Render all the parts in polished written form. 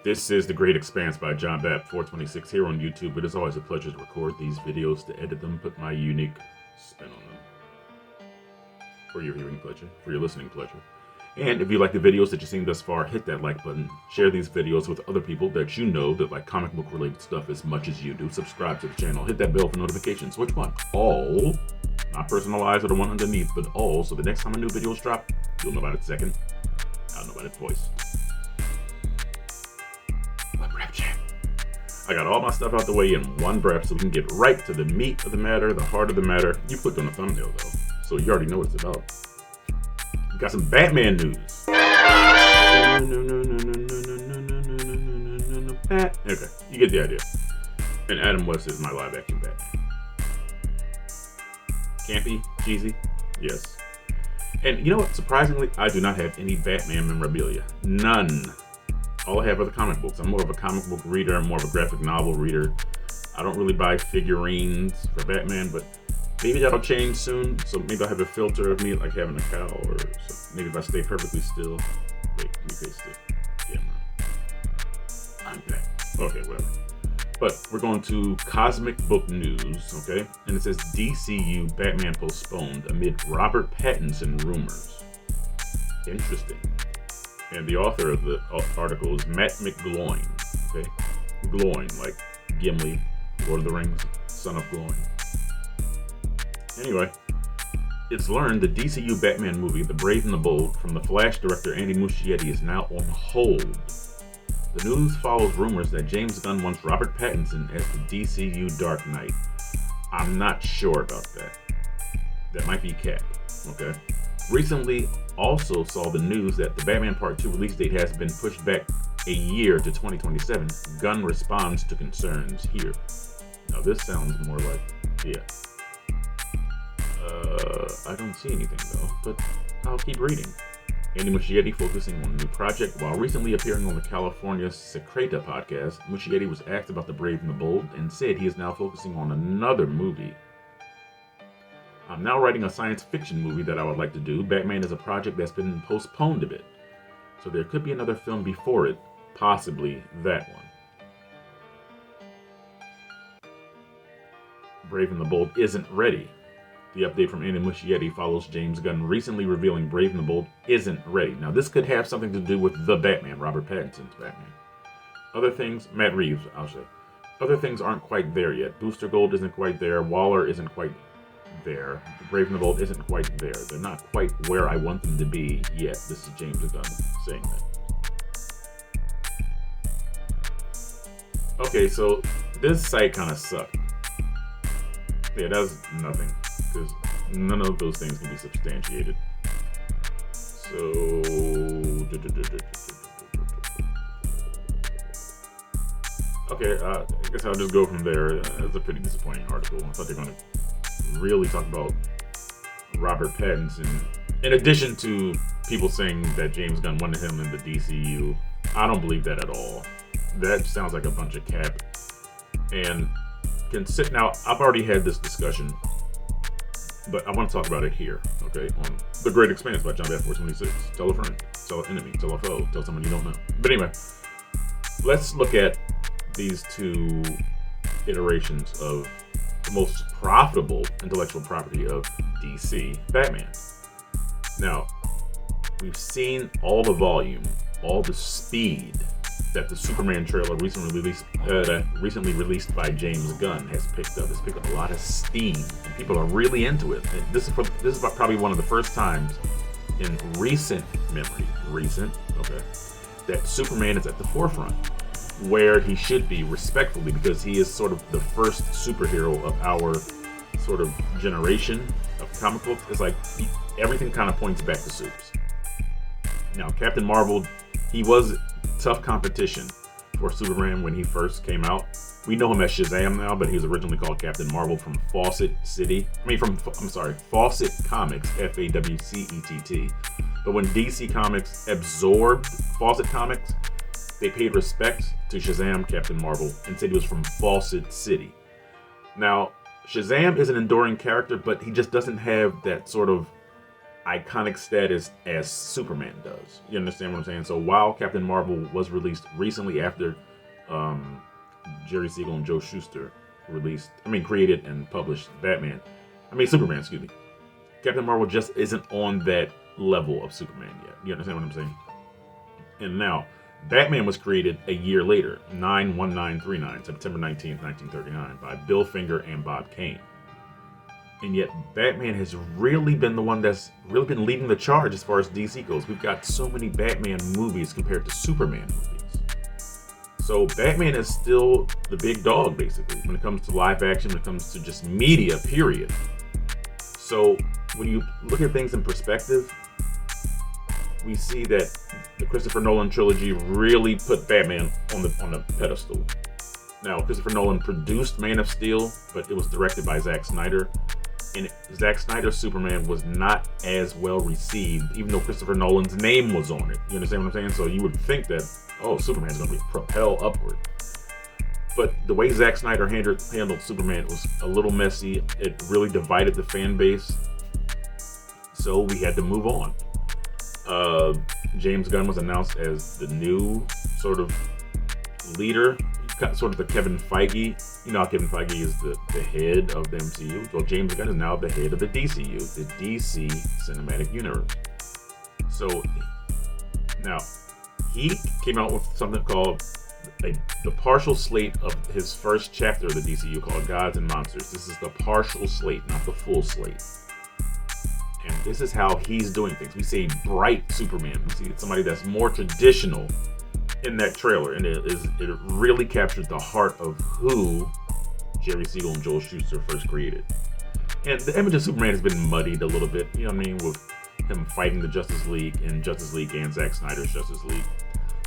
This is The Great Expanse by John Bapp 426 here on YouTube. It is always a pleasure to record these videos, to edit them, put my unique spin on them. For your hearing pleasure, for your listening pleasure. And if you like the videos that you've seen thus far, hit that like button. Share these videos with other people that you know that like comic book related stuff as much as you do. Subscribe to the channel. Hit that bell for notifications. Which one? All. Not personalized or the one underneath, but all. So the next time a new video is dropped, you'll know about it second. I'll know about its voice. One breath check. I got all my stuff out the way in one breath so we can get right to the meat of the matter, the heart of the matter. You clicked on the thumbnail though, so you already know what it's about. Got some Batman news. Okay, you get the idea. And Adam West is my live-action Batman. Campy, cheesy, yes. And you know what? Surprisingly, I do not have any Batman memorabilia. None. All I have are the comic books. I'm more of a comic book reader. I'm more of a graphic novel reader. I don't really buy figurines for Batman, but maybe that'll change soon. So maybe I'll have a filter of me like having a cow, or maybe if I stay perfectly still. Wait, let me stay still. Yeah, I'm back. Okay, whatever. But we're going to Cosmic Book News, okay? And it says DCU Batman postponed amid Robert Pattinson rumors. Interesting. And the author of the article is Matt McGloin, okay? Gloin, like Gimli, Lord of the Rings, son of Gloin. Anyway, it's learned the DCU Batman movie, The Brave and the Bold, from the Flash director Andy Muschietti is now on hold. The news follows rumors that James Gunn wants Robert Pattinson as the DCU Dark Knight. I'm not sure about that. That might be Cap, okay? Recently also saw the news that the Batman Part 2 release date has been pushed back a year to 2027. Gunn responds to concerns here. Now this sounds more like, yeah. I don't see anything though, but I'll keep reading. Andy Muschietti focusing on a new project. While recently appearing on the California Secreta podcast, Muschietti was asked about The Brave and the Bold and said he is now focusing on another movie. I'm now writing a science fiction movie that I would like to do. Batman is a project that's been postponed a bit, so there could be another film before it, possibly that one. Brave and the Bold isn't ready. The update from Andy Muschietti follows James Gunn recently revealing Brave and the Bold isn't ready. Now this could have something to do with the Batman, Robert Pattinson's Batman. Other things, Matt Reeves, I'll say. Other things aren't quite there yet. Booster Gold isn't quite there. Waller isn't quite there. Brave and the Bold isn't quite there. They're not quite where I want them to be yet. This is James Gunn saying that. Okay, so this site kind of sucked. Yeah, that's nothing, because none of those things can be substantiated. So, okay, I guess I'll just go from there. It's a pretty disappointing article. I thought they were going to really talk about Robert Pattinson. In addition to people saying that James Gunn wanted him in the DCU, I don't believe that at all. That sounds like a bunch of cap. And now, I've already had this discussion, but I want to talk about it here, okay? On The Great Expanse by John Bapp 426. Tell a friend, tell an enemy, tell a foe, tell someone you don't know. But anyway, let's look at these two iterations of the most profitable intellectual property of DC, Batman. Now, we've seen all the volume, all the speed that the Superman trailer recently released by James Gunn has picked up. It's picked up a lot of steam, and people are really into it. And this is probably one of the first times in recent memory, that Superman is at the forefront, where he should be, respectfully, because he is sort of the first superhero of our sort of generation of comic books. It's like everything kind of points back to Supes. Now, Captain Marvel, he was tough competition for Superman when he first came out. We know him as Shazam now, but he was originally called Captain Marvel from Fawcett Comics, Fawcett. But when DC Comics absorbed Fawcett Comics, they paid respect to Shazam, Captain Marvel, and said he was from Fawcett City. Now, Shazam is an enduring character, but he just doesn't have that sort of iconic status as Superman does. You understand what I'm saying? So while Captain Marvel was released recently after Jerry Siegel and Joe Shuster created and published Superman, excuse me. Captain Marvel just isn't on that level of Superman yet. You understand what I'm saying? And now, Batman was created a year later, 9/1939, September 19th, 1939, by Bill Finger and Bob Kane. And yet, Batman has really been the one that's really been leading the charge as far as DC goes. We've got so many Batman movies compared to Superman movies. So Batman is still the big dog, basically, when it comes to live action, when it comes to just media, period. So when you look at things in perspective, we see that the Christopher Nolan trilogy really put Batman on the pedestal. Now, Christopher Nolan produced Man of Steel, but it was directed by Zack Snyder. And Zack Snyder's Superman was not as well received, even though Christopher Nolan's name was on it. You understand what I'm saying? So you would think that, Superman's going to be propelled upward. But the way Zack Snyder handled Superman was a little messy. It really divided the fan base. So we had to move on. James Gunn was announced as the new sort of leader, sort of the Kevin Feige. You know how Kevin Feige is the head of the MCU? Well, James Gunn is now the head of the DCU, the DC Cinematic Universe. So now he came out with something called the partial slate of his first chapter of the DCU called Gods and Monsters. This is the partial slate, not the full slate. And this is how he's doing things. We see bright Superman. We see somebody that's more traditional in that trailer, and it really captures the heart of who Jerry Siegel and Joel Shuster first created. And the image of Superman has been muddied a little bit, you know what I mean, with him fighting the Justice League and Zack Snyder's Justice League.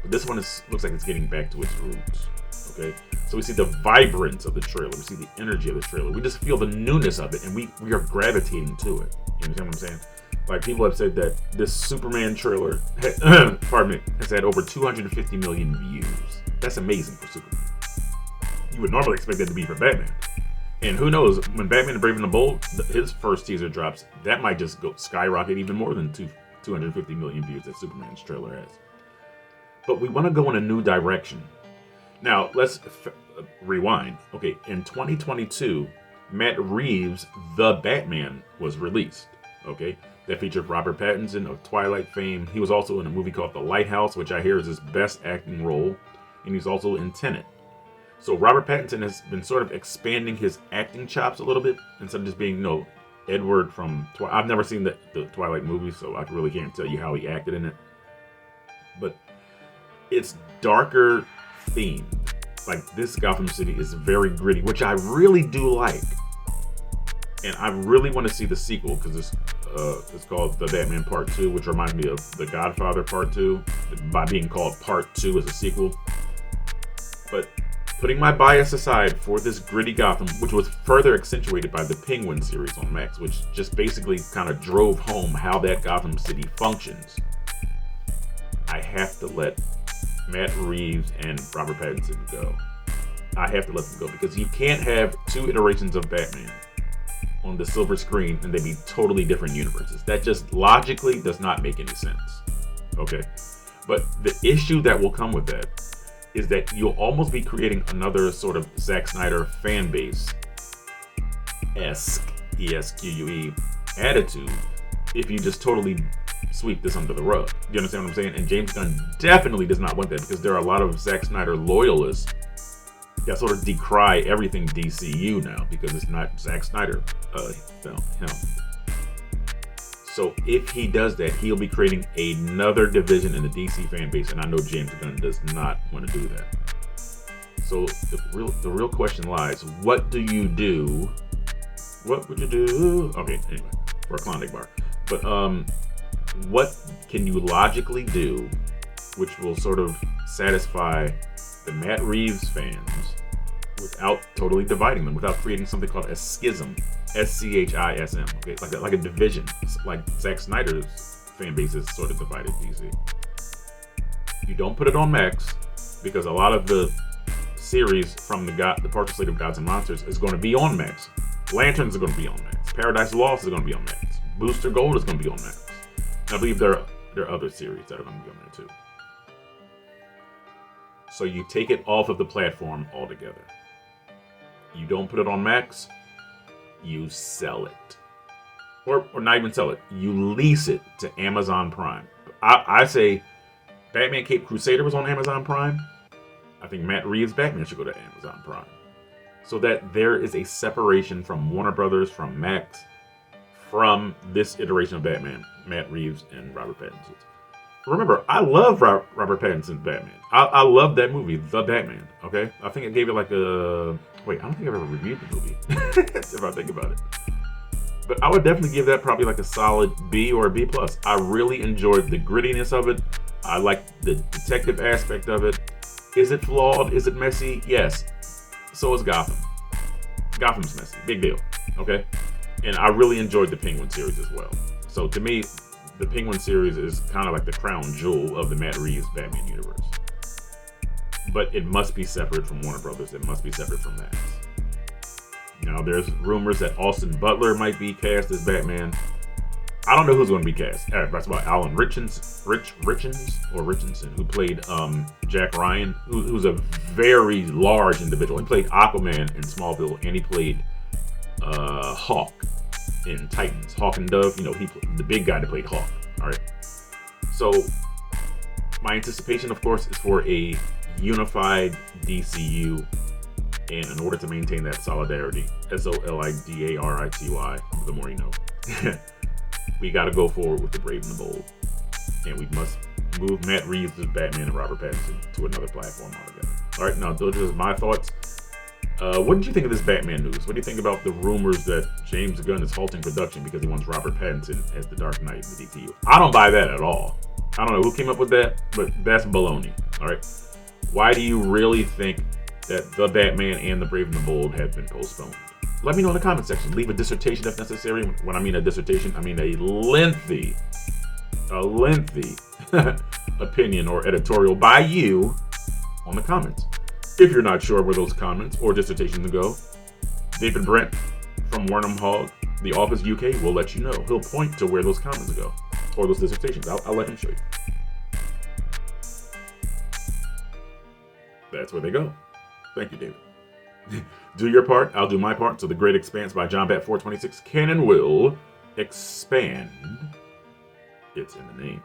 But this one looks like it's getting back to its roots. Okay, so we see the vibrance of the trailer, we see the energy of the trailer, we just feel the newness of it, and we are gravitating to it. You understand what I'm saying? Like, people have said that this Superman trailer, has had over 250 million views. That's amazing for Superman. You would normally expect that to be for Batman. And who knows, when Batman the Brave and the Bold, his first teaser drops, that might just go skyrocket even more than 250 million views that Superman's trailer has. But we want to go in a new direction. Now, let's rewind. Okay, in 2022, Matt Reeves' The Batman was released. Okay, that featured Robert Pattinson of Twilight fame. He was also in a movie called The Lighthouse, which I hear is his best acting role, and he's also in Tenet. So Robert Pattinson has been sort of expanding his acting chops a little bit, instead of just being, Edward from Twilight. I've never seen the Twilight movie, so I really can't tell you how he acted in it. But it's darker themed. Like, this Gotham City is very gritty, which I really do like. And I really want to see the sequel, because it's called The Batman Part 2, which reminds me of The Godfather Part 2, by being called Part 2 as a sequel. But putting my bias aside for this gritty Gotham, which was further accentuated by the Penguin series on Max, which just basically kind of drove home how that Gotham City functions, I have to let Matt Reeves and Robert Pattinson go. I have to let them go, because you can't have two iterations of Batman on the silver screen and they be totally different universes. That just logically does not make any sense. Okay? But the issue that will come with that is that you'll almost be creating another sort of Zack Snyder fan base-esque, E-S-Q-U-E, attitude if you just totally sweep this under the rug. You understand what I'm saying? And James Gunn definitely does not want that, because there are a lot of Zack Snyder loyalists that sort of decry everything DCU now, because it's not Zack Snyder film. So if he does that, he'll be creating another division in the DC fan base, and I know James Gunn does not want to do that. So the real question lies: what do you do? What would you do? Okay, anyway, for a Klondike bar. But what can you logically do which will sort of satisfy the Matt Reeves fans without totally dividing them, without creating something called a schism, S-C-H-I-S-M, okay, like a division, like Zack Snyder's fan base is sort of divided DC. You don't put it on Max, because a lot of the series from the partial slate of Gods and Monsters is going to be on Max. Lanterns are going to be on Max. Paradise Lost is going to be on Max. Booster Gold is going to be on Max. I believe there are other series that are going to be on there too. So you take it off of the platform altogether. You don't put it on Max, you sell it. Or not even sell it. You lease it to Amazon Prime. I say Batman Caped Crusader was on Amazon Prime. I think Matt Reeves' Batman should go to Amazon Prime. So that there is a separation from Warner Brothers, from Max, from this iteration of Batman, Matt Reeves and Robert Pattinson. Remember, I love Robert Pattinson's Batman. I love that movie, The Batman. Okay, I think I gave it like a wait. I don't think I've ever reviewed the movie. If I think about it, but I would definitely give that probably like a solid B or a B plus. I really enjoyed the grittiness of it. I like the detective aspect of it. Is it flawed? Is it messy? Yes. So is Gotham. Gotham's messy. Big deal. Okay, and I really enjoyed the Penguin series as well. So to me, the Penguin series is kind of like the crown jewel of the Matt Reeves Batman universe. But it must be separate from Warner Brothers. It must be separate from Max. Now, there's rumors that Austin Butler might be cast as Batman. I don't know who's going to be cast. That's about Alan Richardson, who played Jack Ryan, who's a very large individual. He played Aquaman in Smallville, and he played Hawk in Titans. Hawk and Dove, the big guy that played Hawk. All right. So my anticipation, of course, is for a unified DCU, and in order to maintain that solidarity, SOLIDARITY, the more you know, we got to go forward with the Brave and the Bold, and we must move Matt Reeves' Batman and Robert Pattinson to another platform altogether. All right, now those are just my thoughts. What did you think of this Batman news? What do you think about the rumors that James Gunn is halting production because he wants Robert Pattinson as the Dark Knight in the DCU? I don't buy that at all. I don't know who came up with that, but that's baloney. All right. Why do you really think that The Batman and The Brave and the Bold have been postponed? Let me know in the comment section. Leave a dissertation if necessary. When I mean a dissertation, I mean a lengthy opinion or editorial by you on the comments. If you're not sure where those comments or dissertations go, David Brent from Wernham Hogg, The Office UK, will let you know. He'll point to where those comments go or those dissertations. I'll let him show you. That's where they go. Thank you, David. Do your part, I'll do my part, so The Great Expanse by John Bat 426 can and will expand. It's in the name.